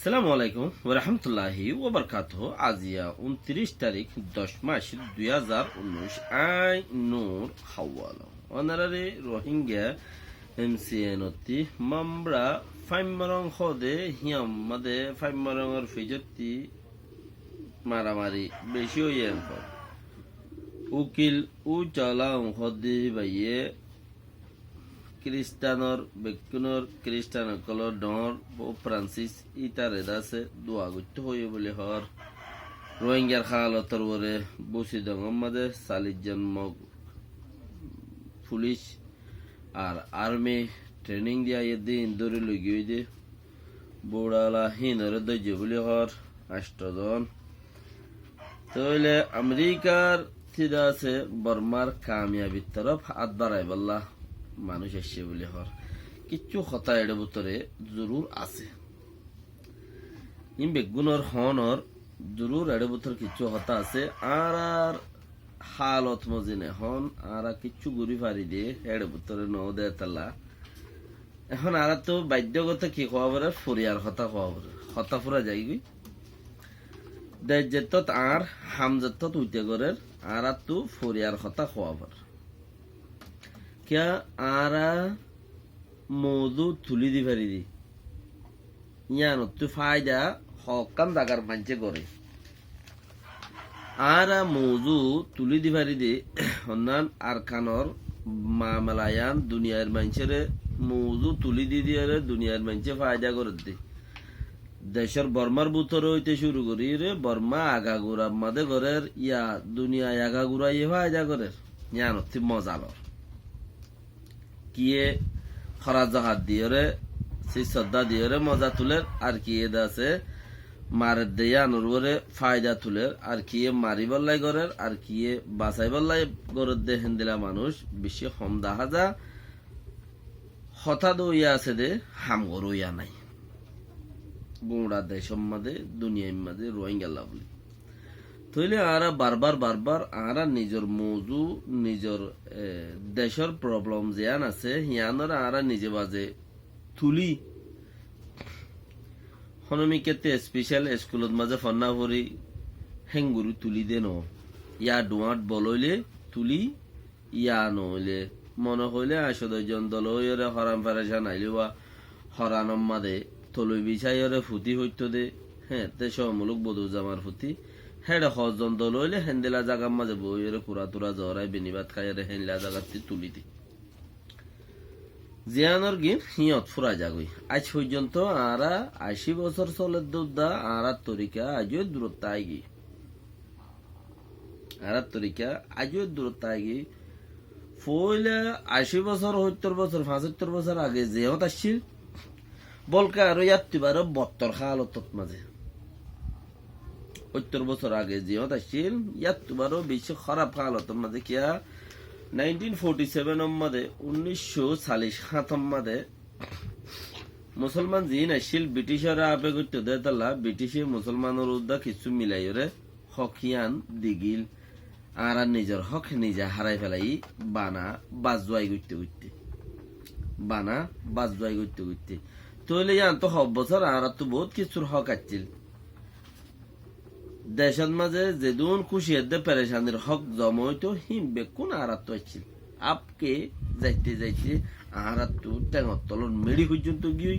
সালামু আলাইকুম ওরহামতুল্লাহি ওবরকাতুহ। আজিয়া 29 তারিখ 10 মাস 2019 আই নূর হাওয়াল অনারারে রোহিঙ্গা এমসিএনতি মামরা ফাইমরং হদে হিয়াম মাদে ফাইমরংর ফিজতি মারামারি বেশি হইয়ে উকিল উ চলা হদে বাইয়ে খ্রিস্টানর বেকুনর খ্রিস্টানকলর ডর ও ফ্রান্সিস ইতারে দাসে দোয়া গুত্ত হয়ে বলে হর রোহিঙ্গার খালতর বরে বসি দঙ্গম মাদে 40 জন পুলিশ আর আর্মি ট্রেনিং দিয়া দিন ধরে লগিয়ে দে বোড়ালা হিনরে দৈর্য বলে হর 8 জন তইলে আমেরিকার থিদা আছে বর্মার কামিয়াবির তরফ হাত বাড়াই বল্লা মানুষ এসছে বলে হর কিচ্ছু কথা এড়ে ভিতরে জরুর আছে বেগুনর হনর জরুর এড়ে ভিতর কিচ্ছু হতা আছে আর হালত মজিনে হন আর কিচ্ছু ঘুরি ফারি দিয়ে এড়ে ভিতরে ন দে তালা এখন আর তো বাধ্যগত কি খাওয়া বলে ফরিয়ার হতা খাওয়া বলে হতা ফুরা যাই গই দেত আর হামজত উইতে করে আর তো ফরিয়ার হতা খাওয়া বলে क्या आरा मौजू तुली दी भरी दी यानो तु फायदा हकम दागर मंचे करे आरा मौजू तुली दी भरी दी हन्नान आरकानर मामलायान दुनियार मंचेरे मौजू तुली दी दियारे दुनियार मंचे फायदा करे दी देशर बर्मार बुतरो हইতে শুরু করি রে बर्मा आगागुरा मादे करेर या दुनिया आगागुरा ये फायदा करेर यानो ति मजालो কিয়ে খরা জাহাজ দিয়ে সেই শ্রদ্ধা দিয়ে মজা তুলের আর কিয়ে দাসে মারের দেয়া অনুরোধে ফায়দা তুলের আর কিয়ে মারি বল্লাই গরের আর কিয়ে বাঁচাই বল্লাই গরের দে হেন্দিলা মানুষ বেশি হম দেখা যা হঠাৎ ইয়া আছে দে হাম গরু ইয়া নাই গুঁড়া দেশের মাঝে দুনিয়ার মাঝে রোহিঙ্গা বলি তইলে আরা বারবার আরা নিজের মৌজু নিজের দেশের প্রবলেম জিয়ান আছে হিয়ানর আরা নিজে বাজে তুলি হনমিকেতে স্পেশাল স্কুলত মাঝে ফন্না ভরি হেঙ্গুরু তুলি দে ন ইয়া ডুয়াট বলইলে তুলি ইয়া নইলে মনে হইলে 8 দল হইরে হরাম ফেরেশান আইলিওয়া হরানম মাদে তলই বিছাইরে ফুটি হইতো দে হ্যাঁ দেশমূলক বধু জামার ফুটি হেডে 10 দল হইলে হেন্দেলা জাগার মাঝে বইয়ের পুরা তুরা জরাই বেনিবাদ খাইরে হেন্দেলা জাগাতে তুলি দি জিয়ানর গিন হিয়ত ফুরা যাগই আজ পর্যন্ত আরা 80 বছর চলের দুধা আরা তরিকা আজও দূরত্ব আইগি আরা তরিকা আজও দূরত্ব আইগি ফইলে 80 বছর 70 বছর 75 বছর আগে জিয়ত আসছিল বলকা আর ইয়াত্তিবার 72 হালতত মাঝে 70 বছর আগে জিয়ত আসছিল ইয়াত তোমারও বেশি খারাপ হালতের মাঝে কিয়া 1947 মাঝে 1947 মাঝে মুসলমান জিন আসছিল ব্রিটিশরা আপে করতে দেয় তালা ব্রিটিশে মুসলমানের উদ্দা কিছু মিলাই রে হকিয়ান দিগিল আর নিজের হক নিজে হারাই ফেলাই বানা বাজুয়াই করতে করতে বানা বাজুয়াই করতে করতে তইলে ইয়ান তো 6 বছর আর তো বহুত কিছুর হক আসছিল দেশের মাঝে যেদুন খুশি হতে পেরেশানির হক জমইতো হিম বেকুন আরাত আসছিল আপকে যাইতে যাইতে আরাত টেঙর তলন মেড়ি পর্যন্ত গিয়ে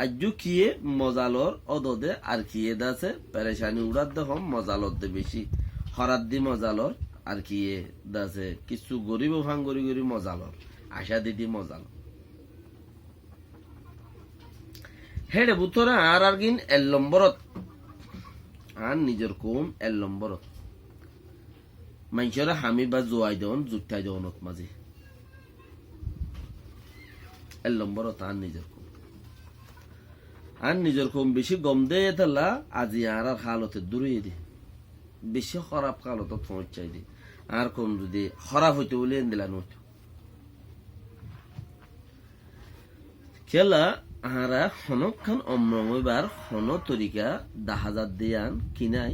আজু কিয়ে মজালর অদদে আর কিয়ে দাসে পেরেশানি উড়াত দেখম মজালর দে বেশি হরাত দি মজালর আর কিয়ে দাসে কিছু গরিব ভাঙ্গরি গরি মজালর আশা দিদি মজালর হেডে বুতরা আর গিন 1 নম্বরত আর নিজের কোম 1 নম্বরত মানুষেরা হামি বা জোয়াই দেন জুটাই দেওয়ানত মাঝে 1 নম্বরত আর নিজের কোম বেশি গম দেয় তালা আজি আর হালতে দূরে দি বেশি খারাপ হালত পৌঁছাই দি আর কোন যদি খারাপ হইতে বলে দিলান খেলা আরা হনখান অম্রময়বার হন তরিকা 10,000 দিয়ান কিনাই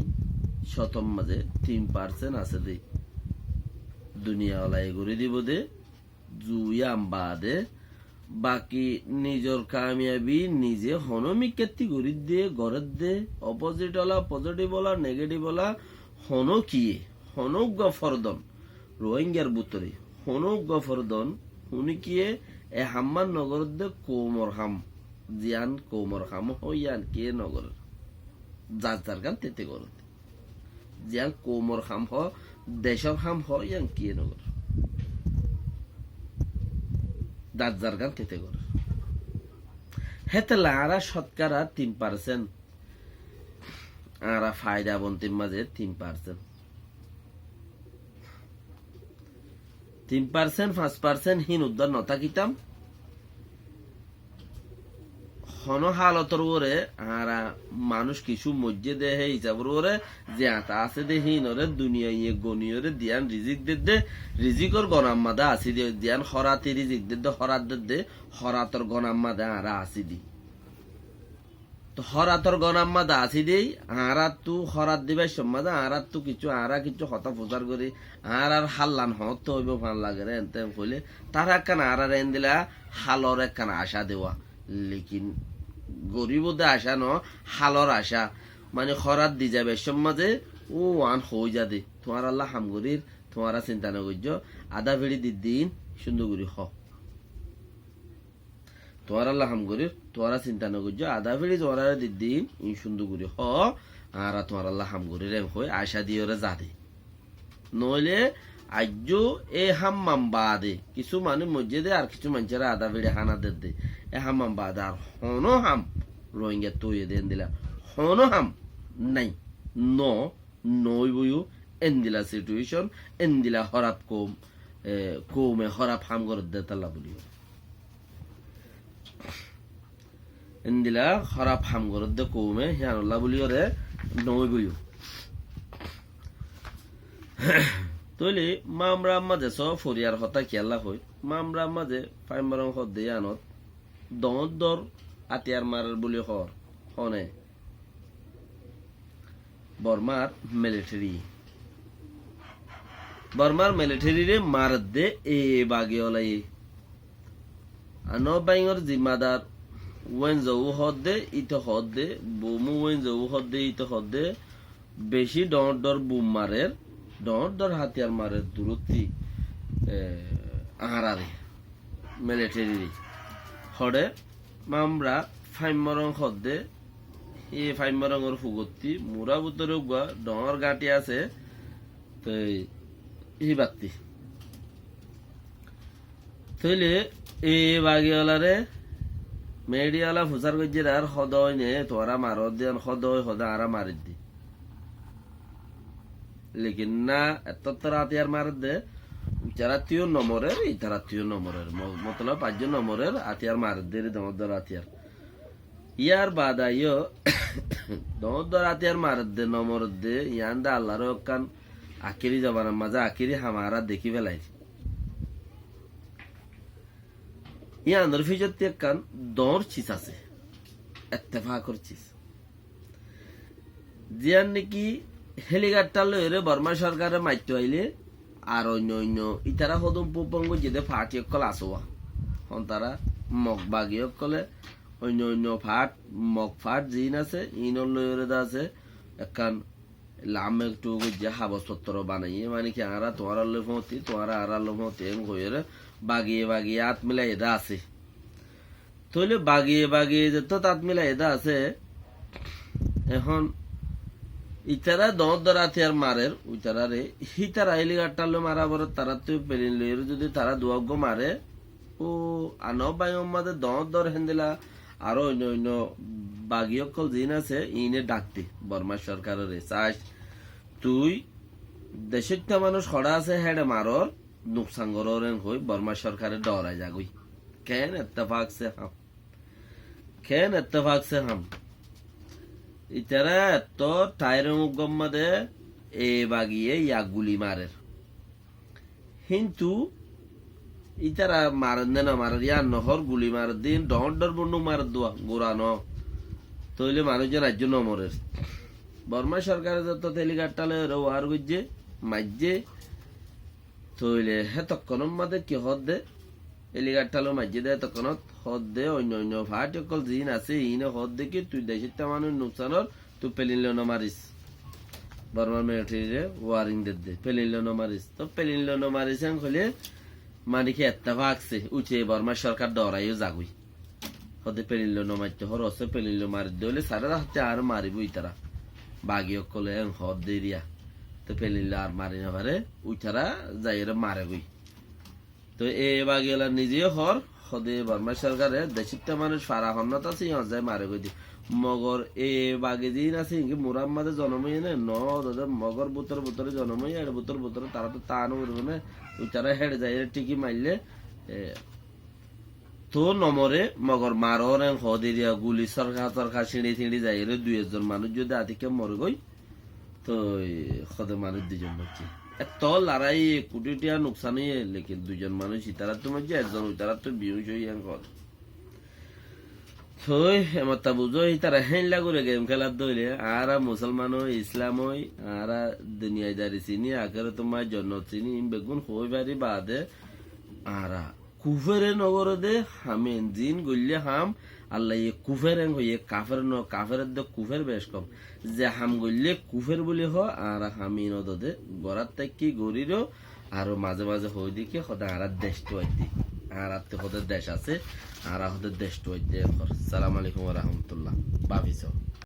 শতম মাঝে 3% আছে দে দুনিয়া ওলাই করে দিব দে জুয়াম বাদে বাকি নিজের কামিয়াবি নিজে হনমিকেতি গড়ি দিয়ে গড়ের দে অপোজিট হলা পজিটিভ হলা নেগেটিভ হলা হন কিয়ে হনক গফরদন রোহিঙ্গার বুতরে হনক গফরদন হুনি কিয়ে এ হাম্মান নগর দে কোমর হাম জিয়ান কোমর হাম হইয়ান কিয়ে নগর যার যার গান তেতে গড় জিয়ান কোমর হাম হ দেশর হাম হইয়ান কিয়ে নগর দাঁত গান তেতে গড় হেতে লারা শতকরা 3% আরা ফায়দা বন্তির মাঝে 3% 5% হিন উদ্ধার নতা কিতাম হন হালতর ওরে আরা মানুষ কিছু মজ্জে দেহে হিসাবর ওরে যে আতা আছে দে হিন ওরে দুনিয়া ইয়ে গনিয়রে দিয়ান রিজিক দে রিজিকর গনাম্মাদা আসি দে দিয়ান হরাতি রিজিক দে হরাত দে হরাতর গনাম্মাদা আরা আসি দি তো হরাতর গনাম্মাদা আসি দেই আরা তু হরাত দিবাই সম্মাদা আরা তু কিছু আরা কিছু হতা প্রচার করি আর হাল্লান হত হইব ভাল লাগে রে এনতে কইলে তারা একখান আরা রেন দিলা হালর একখান আশা দেওয়া লেকিন গরিবদে আশা ন হালর আশা মানে খরাত দি যাবে সমাজে ও আন হই যা দে তোমার আল্লাহ হামগরির তোমারা চিন্তা না করছ আধা ভেড়ি দিন সুন্দর করি হ তোমার আল্লাহ হামগরির তোমারা চিন্তা না করছ আধা ভেড়ি তোমারা দিন ই সুন্দর করি হ আর তোমার আল্লাহ হামগরির এম হই আশা দিয়ে ওরা যা দে নইলে আজ এ হাম্মাম বাদে কিছু মানুষ মসজিদে আর কিছু মানুষেরা আধা ভেড়ি হানা দে এ হাম্মাম বাদে আর হন হাম রোহিঙ্গা তৈরি দেন দিলা হন হাম নাই নই বইও এন দিলা সিচুয়েশন এন দিলা হরাপ কমে হরাপ হাম করে দে তাল্লা বলি এন দিলা হরাপ হাম করে দে কমে হিয়ানুল্লাহ বলি রে নই বইও তৈলি মামরা মাঝে সব ফরিয়ার হতা খেয়াল্লা হই মামরা মাঝে ফাইমারং হদ দিয়ে আনত দর দর আতিয়ার মারার বলি হনে বর্মার মিলিটারি রে মার দে এ বাগে ওলাই আনো বাইঙর জিম্মাদার ওয়েন যাও হদ দে ইতো হদ দে বুমু ওয়েন যাও হদ দে ইতো হদ দে বেশি ডর ডর বুম মারের ডর হাতিয়ার মারের দূরত্বি আহারারে মিলিটারি হরে মামরা ফাইমরং হদে এ ফাইমরঙের ফুগত্তি মুরা বুতরে উগা ডর গাঁটি আছে তো এই বাত্তি তৈলে এ বাগিওয়ালারে মেডিয়ালা ফুসার গজ্জের আর হদয় নে তোরা মারত দেন হদয় হদা আরা মারিত দি লেকিন না এত রাতিয়ার মারত দে যারাত্মীয় নম্বরের ইতারাত্মীয় নম্বরের মতলব 5 নম্বরের আতিয়ার মারত দে দমদর আতিয়ার ইয়ার বাদ আইও দমদর আতিয়ার মারত দে নম্বর দে ইয়ান দা আল্লাহর কান আকিরি জবানের মাঝে আকিরি হামারা দেখি ফেলাই ইয়ানোর ফিজতে কান দর চিস আছে ইত্তেফাকর চিস জিয়ান নাকি হেলিকপ্টার লইরে বর্মা সরকারের মাইতো আইলে আর অন্য ইতারা হদম পুপঙ্গ যেতে ফাটি অকল আসোয়া হন তারা মগ বাগি অকলে অন্য ফাট মগ ফাট জিন আছে ইনর লইরে আছে একখান লাম একটু যে হাবসপত্র বানাইয়ে মানে কি আরা তোমার লোমতি তোমার আরা লোমতি এম হইরে বাগিয়ে আত মিলাই এদা আছে তইলে বাগিয়ে যেত তাত মিলাই এদা আছে এখন ইতারা দর আতিয়ার মারের উইতারা রে হিতারা হেলিকপ্টার মারা বড় তারা তো পেলিন লইরে যদি তারা দুয়াগ্য মারে ও আনো বাইম মাঝে দর হেন্দিলা আরো অন্য বাগিয়কল জিন আছে ইনে ডাকতে বর্মা সরকারের চাষ তুই দেশের মানুষ খড়া আছে হেডে মারর নুকসান গরেন হই বর্মা সরকারের ডরাই যাগুই কেন এত্তেফাক সে হাম ইতারা এত টায়ার মুগম্মাদে এ বাগিয়ে ইয়া গুলি মারের কিন্তু ইতারা মারেন না মারের ইয়া নহর গুলি মার দিন ডর বন্ধু মার দোয়া গোড়া ন তৈলে মানুষজন রাজ্য নমরের বর্মা সরকারের যত হেলিকপ্টার আর গুজে মাইজে তৈলে হে তখন মাদে কি হদ দে এলিগার টালো মাঝে দেয় তখন হদ দে অন্য অন্য ভাট অকল জিন আছে ইনে হদ দেখি তুই দেশিটা মানুষ নুকসানর তুই পেলিনলে মারিস বর্মার মিলিটারিরে ওয়ারিং দে পেলিনলে মারিস তো পেলিনলে মারিস হলে মানিকে একটা ভাগছে উঠে বর্মার সরকার ডরাইও যাগুই হদে পেলিনলে মারতে হরসে পেলিনলে মারি দিলে সারা হাতে আর মারিবই তারা বাগি অকলে হদ দেরিয়া তো পেলিনলে আর মারি না পারে উঠারা যাই মারে গই তো এ বাগিলা নিজেও হর হদে বর্মা সরকারে দেশিটা মানুষ ফারা হন্নত আছে যায় মারে গই দি মগর এ বাগে দিন আছে কি মুরাম মাঝে জন্মই না ন মগর বুতর বুতরে জন্মই আর বুতর বুতরে তারা তো তা উঠবে না ওই তারা হেঁটে যায় টিকি মারলে তো নমরে মগর মারর হদিয়া গুলি সরকার সরকার ছিঁড়ি ছিঁড়ি যায় রে 2-1 মানুষ যদি আদিকে মরে গই তো হদে মানুষ 2জন মরছে এত লড়াই কোটি টিয়া নুকসান হয়ে লেকিন 2জন মানুষ তারা তো মধ্যে একজন তারা তো বিহুশ হয়ে কর থই এমতা বুঝো তারা হেনলা করে গেম খেলার দইলে আর মুসলমান হই ইসলাম হই আর দুনিয়াদারি চিনি আখের তোমার জন্য চিনি বেগুন হই বাড়ি বাদে আর কুফেরে নগর দে হামেন জিন গল্লে হাম আল্লাহ কুফের হইয়ে কাফের ন কাফের দে কুফের বেশ কম যে হাম গল্লে কুফের বলি হ আর হামিন দে গড়ার তাকি গড়িরও আর মাঝে মাঝে হই দিকে সদা আর দেশ তো দি আর হদের দেশ আছে আর হদের দেশ তো সালাম আলাইকুম রহমতুল্লাহ ভাবিছ